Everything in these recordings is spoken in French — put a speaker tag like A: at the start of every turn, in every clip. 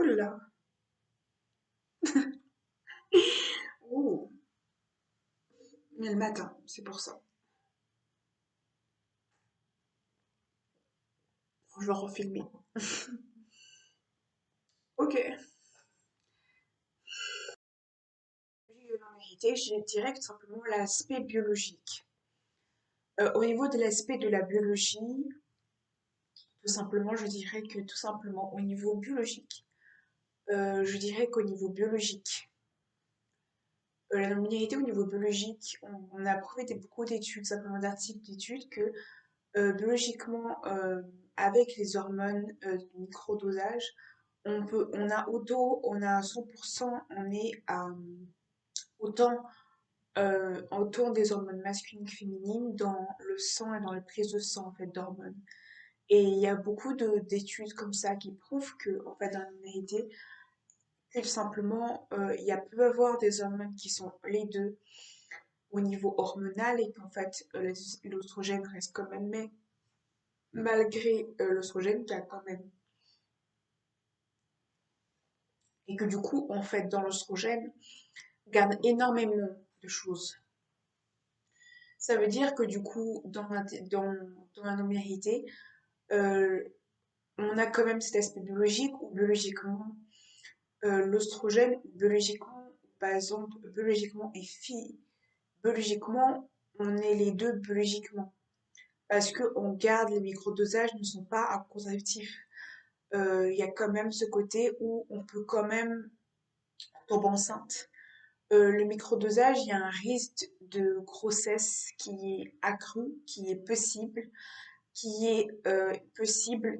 A: là là. Oh, mais le matin, c'est pour ça. Je vais refilmer. Ok. En vérité, je dirais que tout simplement l'aspect biologique. Au niveau de l'aspect de la biologie, tout simplement, je dirais que tout simplement au niveau biologique, je dirais qu'au niveau biologique, la non-binarité au niveau biologique, on a prouvé beaucoup d'études, simplement d'articles d'études, que biologiquement, avec les hormones de microdosage, on a à 100%, on est à autant des hormones masculines que féminines dans le sang et dans les prises de sang en fait d'hormones. Et il y a beaucoup d'études comme ça qui prouvent que en fait dans la minorité, que tout simplement peut y avoir des hormones qui sont les deux au niveau hormonal et qu'en fait l'oestrogène reste quand même mais malgré l'oestrogène qu'il y a quand même et que du coup en fait dans l'oestrogène garde énormément de choses. Ça veut dire que du coup dans la non-binarité, euh, on a quand même cet aspect biologique où biologiquement, l'oestrogène, biologiquement, par exemple, biologiquement, on est les deux biologiquement. Parce que on garde les microdosages ne sont pas un contraceptif. Il y a quand même ce côté où on peut quand même tomber enceinte. Le microdosage, il y a un risque de grossesse qui est accru, qui est possible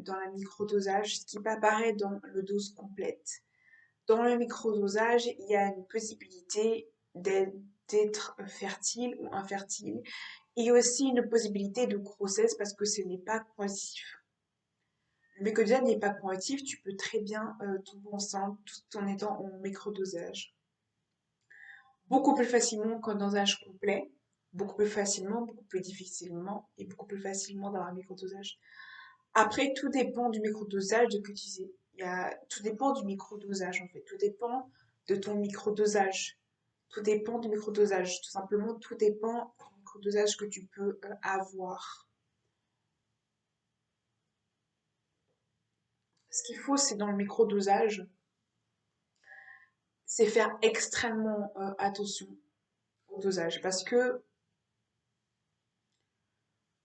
A: dans le microdosage, ce qui apparaît dans le dose complète. Dans le microdosage, il y a une possibilité d'être fertile ou infertile et aussi une possibilité de grossesse parce que ce n'est pas progressif. Le microdosage n'est pas progressif, tu peux très bien tomber enceinte tout en étant en microdosage. Beaucoup plus facilement qu'en dosage complet, beaucoup plus facilement, beaucoup plus difficilement et beaucoup plus facilement dans un microdosage. Après, tout dépend du microdosage de que tu sais. Tout dépend du microdosage en fait. Tout dépend de ton microdosage. Tout dépend du microdosage. Tout simplement, tout dépend du microdosage que tu peux avoir. Ce qu'il faut, c'est dans le microdosage, c'est faire extrêmement attention au dosage parce que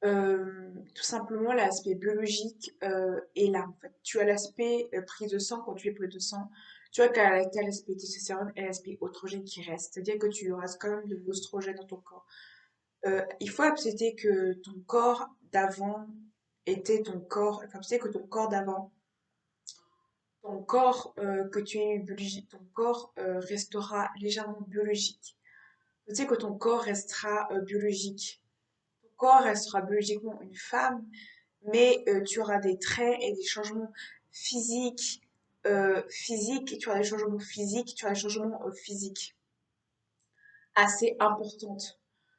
A: tout simplement l'aspect biologique est là en fait. Tu as l'aspect prise de sang quand tu es prise de sang. Tu vois qu'à t'as l'aspect testostérone et l'aspect oestrogène qui reste. C'est-à-dire que tu auras quand même de l'oestrogène dans ton corps. Il faut accepter que ton corps d'avant était ton corps. Il faut accepter que ton corps d'avant, ton corps que tu es biologique, ton corps restera légèrement biologique. Tu sais que ton corps restera biologique. Ton corps restera biologiquement une femme, mais tu auras des traits et des changements physiques, tu auras des changements physiques, tu auras des changements physiques assez importants.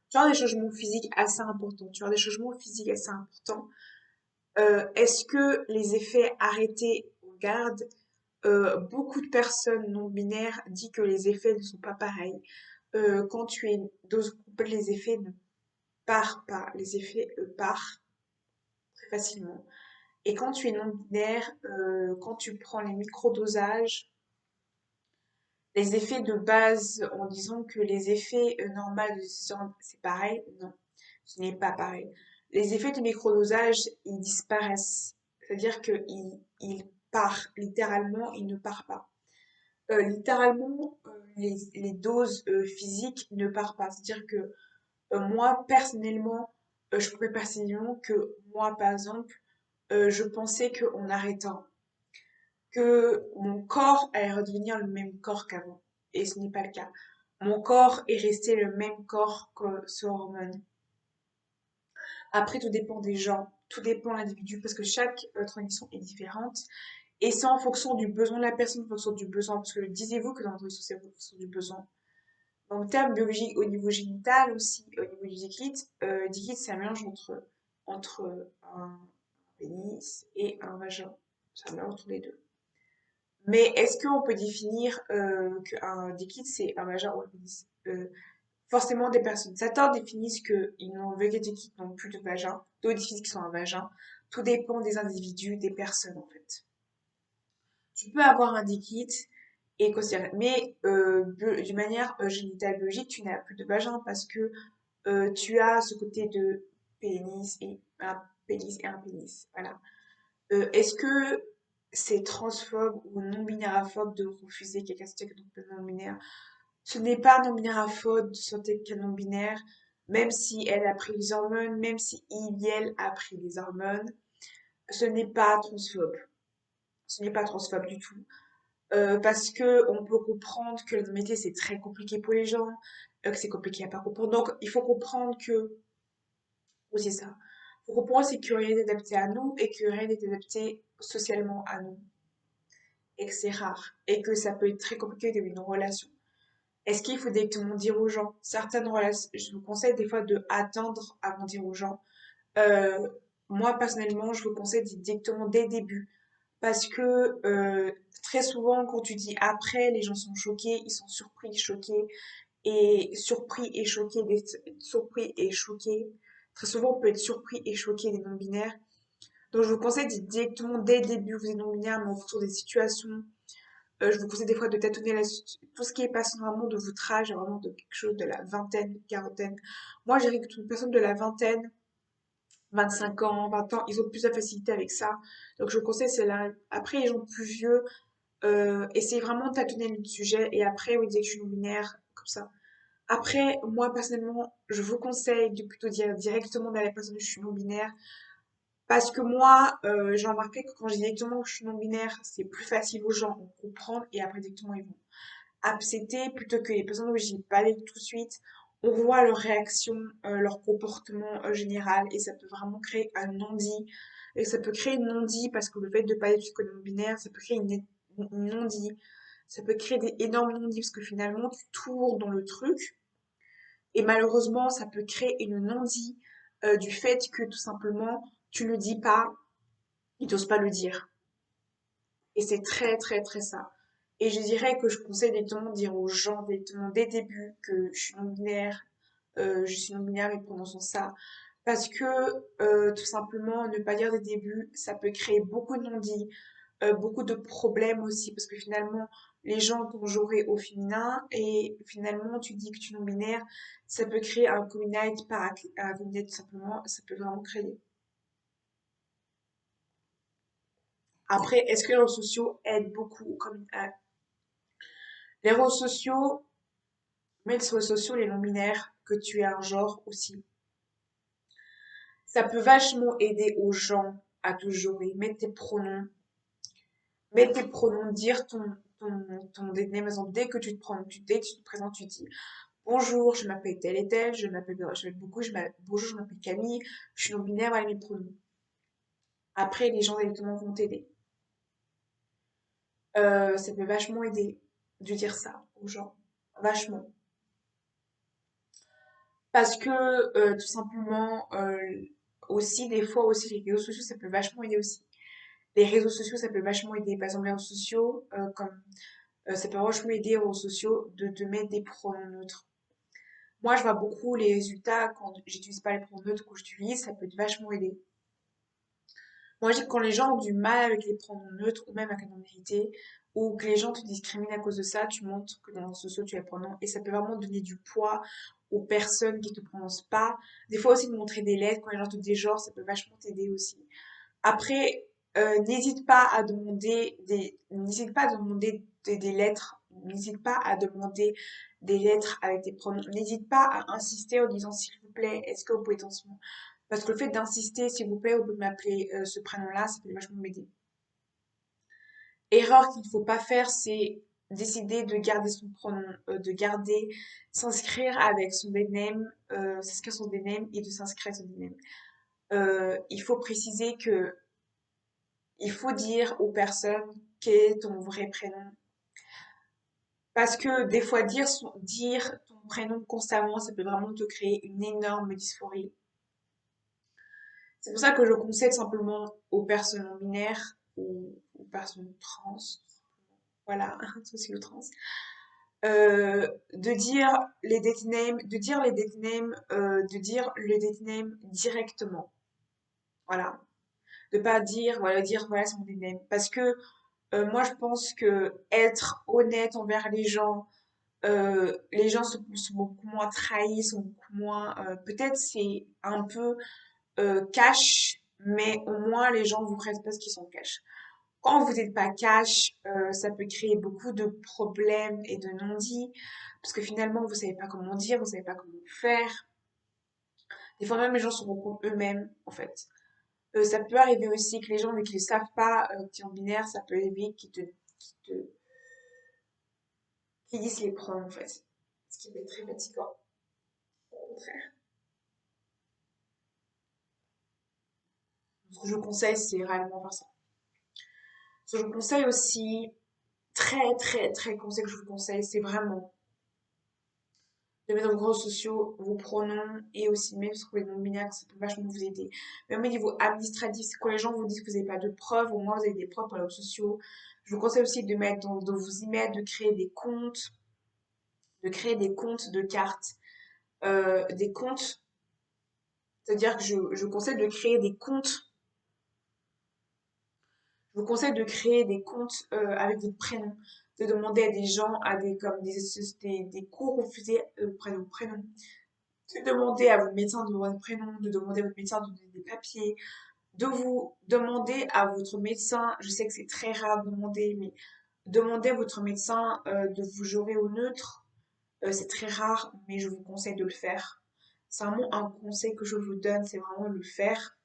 A: Tu auras des changements physiques assez importants. Tu auras des changements physiques assez importants. Est-ce que les effets arrêtés en garde, beaucoup de personnes non binaires disent que les effets ne sont pas pareils. Quand tu es dose complète, les effets ne partent pas. Les effets partent très facilement. Et quand tu es non-binaire, quand tu prends les microdosages, les effets de base, en disant que les effets normaux de testostérone, c'est pareil, non, ce n'est pas pareil. Les effets de microdosage, ils disparaissent. C'est-à-dire qu'il part, littéralement, il ne part pas. Littéralement, les doses physiques ne partent pas. C'est-à-dire que moi, personnellement, je pouvais personnellement que moi, par exemple, je pensais qu'en arrêtant, que mon corps allait redevenir le même corps qu'avant. Et ce n'est pas le cas. Mon corps est resté le même corps que ce hormone. Après, tout dépend des gens, tout dépend de l'individu, parce que chaque transition est différente. Et c'est en fonction du besoin de la personne, en fonction du besoin. Parce que disiez-vous que dans la transition, c'est en fonction du besoin. En termes biologiques, au niveau génital aussi, au niveau du liquide, c'est un mélange entre un pénis et un vagin. C'est un mélange entre les deux. Mais est-ce qu'on peut définir qu'un liquide, c'est un vagin ou un pénis? Forcément, des personnes. Certains définissent qu'ils n'ont végétés qui n'ont plus de vagin, d'autres définissent qu'ils sont un vagin. Tout dépend des individus, des personnes, en fait. Tu peux avoir un liquide et considérer, mais d'une manière génitale biologique, tu n'as plus de vagin parce que tu as ce côté de pénis et un pénis et un pénis. Voilà. Est-ce que c'est transphobe ou non-binaraphobe de refuser quelqu'un qui est non-binaire? Ce n'est pas non-binaraphobe de sauter quelqu'un non-binaire, même si elle a pris les hormones, même si il, elle a pris les hormones. Ce n'est pas transphobe. Ce n'est pas transphobe du tout. Parce que on peut comprendre que le métier c'est très compliqué pour les gens, que c'est compliqué à pas comprendre. Donc il faut comprendre que, ou c'est ça, il faut comprendre c'est que rien n'est adapté à nous et que rien n'est adapté socialement à nous et que c'est rare et que ça peut être très compliqué d'avoir une relation. Est-ce qu'il faut directement dire aux gens certaines relations, je vous conseille des fois de attendre avant de dire aux gens. Euh, Moi personnellement, je vous conseille de dire directement dès le début. Parce que très souvent, quand tu dis après, les gens sont choqués, ils sont surpris, choqués, et surpris et choqués, surpris et choqués. Très souvent, on peut être surpris et choqué des non-binaires. Donc, je vous conseille de dire directement dès le début, vous êtes non-binaire, mais en fonction des situations. Je vous conseille des fois de tâtonner tout ce qui est passé vraiment de votre âge, vraiment de quelque chose de la vingtaine, quarantaine. Moi, je dirais que toute une personne de la vingtaine, 25 ans, 20 ans, ils ont plus de facilité avec ça. Donc, je vous conseille, c'est là. Après, les gens plus vieux, essayez vraiment de tâtonner le sujet et après, vous dites que je suis non-binaire, comme ça. Après, moi, personnellement, je vous conseille de plutôt dire directement à la personne que je suis non-binaire parce que moi, j'ai remarqué que quand je dis directement que je suis non-binaire, c'est plus facile aux gens de comprendre et après, directement, ils vont accepter plutôt que les personnes où j'y pas allé tout de suite. On voit leur réaction, leur comportement général et ça peut vraiment créer un non-dit. Et ça peut créer une non-dit parce que le fait de pas être non-binaire, ça peut créer une non-dit. Ça peut créer des énormes non-dits parce que finalement tu tournes dans le truc et malheureusement ça peut créer une non-dit du fait que tout simplement tu le dis pas, ils n'osent pas le dire. Et c'est très très très ça. Et je dirais que je conseille directement de dire aux gens directement dès le début que je suis non-binaire, mais prononçons ça. Parce que tout simplement, ne pas dire dès le début, ça peut créer beaucoup de non-dits, beaucoup de problèmes aussi, parce que finalement, les gens t'ont joué au féminin et finalement, tu dis que tu es non-binaire, ça peut créer un community par un community tout simplement, ça peut vraiment créer. Après, est-ce que les réseaux sociaux aident beaucoup comme, les réseaux sociaux, mettre sur les réseaux sociaux les non-binaires, que tu es un genre aussi. Ça peut vachement aider aux gens à te jouer. Mettre tes pronoms, dire ton name. Par exemple, dès que tu te prends, dès que tu te présentes, tu dis bonjour, je m'appelle telle et telle, je m'appelle beaucoup, bonjour, je m'appelle Camille, je suis non-binaire, voilà mes pronoms. Après, les gens directement vont t'aider. Ça peut vachement aider de dire ça aux gens. Vachement. Parce que tout simplement, aussi, des fois aussi, les réseaux sociaux, ça peut vachement aider aussi. Les réseaux sociaux, ça peut vachement aider. Par exemple, les réseaux sociaux, ça peut vachement aider aux réseaux sociaux de te mettre des pronoms neutres. Moi, je vois beaucoup les résultats quand j'utilise pas les pronoms neutres que j'utilise, ça peut vachement aider. Moi, je dis que quand les gens ont du mal avec les pronoms neutres ou même avec la non-binarité, ou que les gens te discriminent à cause de ça, tu montres que dans les réseaux sociaux, tu as les pronoms et ça peut vraiment donner du poids aux personnes qui te prononcent pas. Des fois aussi de montrer des lettres, quand les gens te dégenrent, ça peut vachement t'aider aussi. Après, n'hésite pas à demander des lettres, n'hésite pas à demander des lettres avec des pronoms, n'hésite pas à insister en disant s'il vous plaît, est-ce que vous pouvez parce que le fait d'insister, s'il vous plaît, vous pouvez m'appeler ce prénom-là, ça peut vachement m'aider. Erreur qu'il ne faut pas faire, c'est décider de garder son pronom, s'inscrire avec son name, s'inscrire son name et de s'inscrire à son name. Il faut préciser que il faut dire aux personnes quel est ton vrai prénom. Parce que des fois, dire ton prénom constamment, ça peut vraiment te créer une énorme dysphorie. C'est pour ça que je conseille simplement aux personnes non binaires ou aux personnes trans Voilà, souci trans. De dire les date names, de dire les date names, de dire le date name directement. Voilà. De pas dire, voilà, dire, voilà, c'est mon date name. Parce que moi, je pense que être honnête envers les gens sont beaucoup moins trahis, sont beaucoup moins, peut-être c'est un peu cash, mais au moins les gens vous prêtent parce qu'ils sont cash. Quand vous n'êtes pas cash, ça peut créer beaucoup de problèmes et de non-dits, parce que finalement, vous savez pas comment dire, vous savez pas comment faire. Des fois même, les gens se rencontrent eux-mêmes, en fait. Ça peut arriver aussi que les gens, vu qu'ils ne savent pas que tu es en binaire, ça peut arriver qu'ils disent les pronoms, en fait. Ce qui peut être très fatigant, au contraire. Ce que je vous conseille, c'est réellement faire ça. Ce que je vous conseille aussi, très, très, très conseil que je vous conseille, c'est vraiment de mettre dans vos réseaux sociaux vos pronoms et aussi même si vous trouvez des noms binaires, ça peut vachement vous aider. Même au niveau administratif, c'est quand les gens vous disent que vous n'avez pas de preuves, au moins vous avez des preuves pour les réseaux sociaux. Je vous conseille aussi de mettre dans vos emails, de créer des comptes de cartes, des comptes, c'est-à-dire que je vous conseille de créer des comptes, je vous conseille de créer des comptes avec votre prénom, de demander à des gens, à des, comme des cours refusés, prénom, de demander à votre médecin de votre prénom, de demander à votre médecin de donner des papiers, de vous demander à votre médecin, je sais que c'est très rare de demander, mais demandez à votre médecin de vous jurer au neutre. C'est très rare, mais je vous conseille de le faire. C'est vraiment un conseil que je vous donne, c'est vraiment le faire.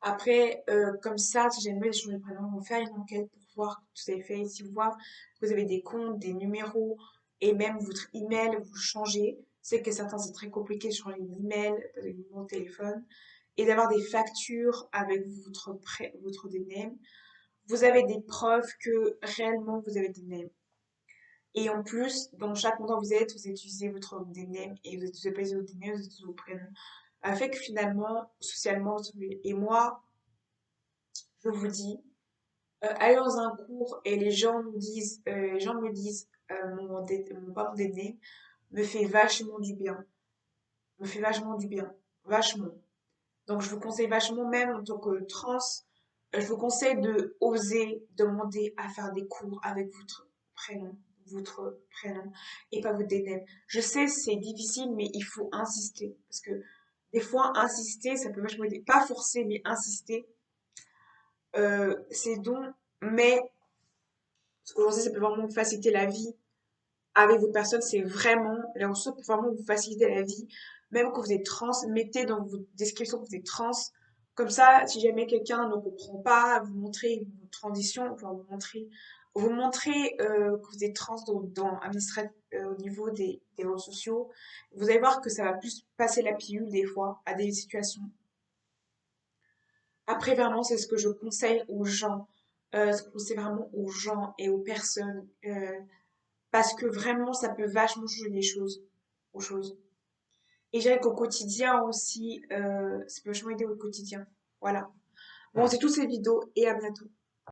A: Après, comme ça, si jamais les gens vont faire une enquête pour voir que vous avez fait, si vous voient que vous avez des comptes, des numéros et même votre email, vous changez. C'est que certains, c'est très compliqué de changer d'email, de numéro de téléphone et d'avoir des factures avec votre DNAME. Vous avez des preuves que réellement vous avez des NAME. Et en plus, dans chaque endroit où vous utilisez votre DNAME et vous utilisez pas votre DNAME, vous utilisez vos prénoms. Fait que finalement, socialement, et moi, je vous dis, aller dans un cours et les gens me disent mon pas mon DNAME me fait vachement du bien. Me fait vachement du bien. Vachement. Donc, je vous conseille vachement, même en tant que trans, je vous conseille de oser demander à faire des cours avec votre prénom et pas votre DNAME. Je sais, c'est difficile, mais il faut insister parce que des fois, insister, ça peut vachement aider. Pas forcer, mais insister, c'est donc, mais ce que j'en sais, ça peut vraiment vous faciliter la vie avec vos personnes, c'est vraiment, les ressources peuvent vraiment vous faciliter la vie. Même quand vous êtes trans, mettez dans votre description que vous êtes trans. Comme ça, si jamais quelqu'un ne comprend pas, vous montrez votre transition, enfin vous montrez que vous êtes trans au niveau des réseaux sociaux. Vous allez voir que ça va plus passer la pilule des fois à des situations. Après, vraiment, c'est ce que je conseille aux gens. Ce que je conseille vraiment aux gens et aux personnes. Parce que vraiment, ça peut vachement changer les choses, aux choses. Et je dirais qu'au quotidien aussi, ça peut vachement aider au quotidien. Voilà. Bon, c'est toutes ces vidéos et à bientôt.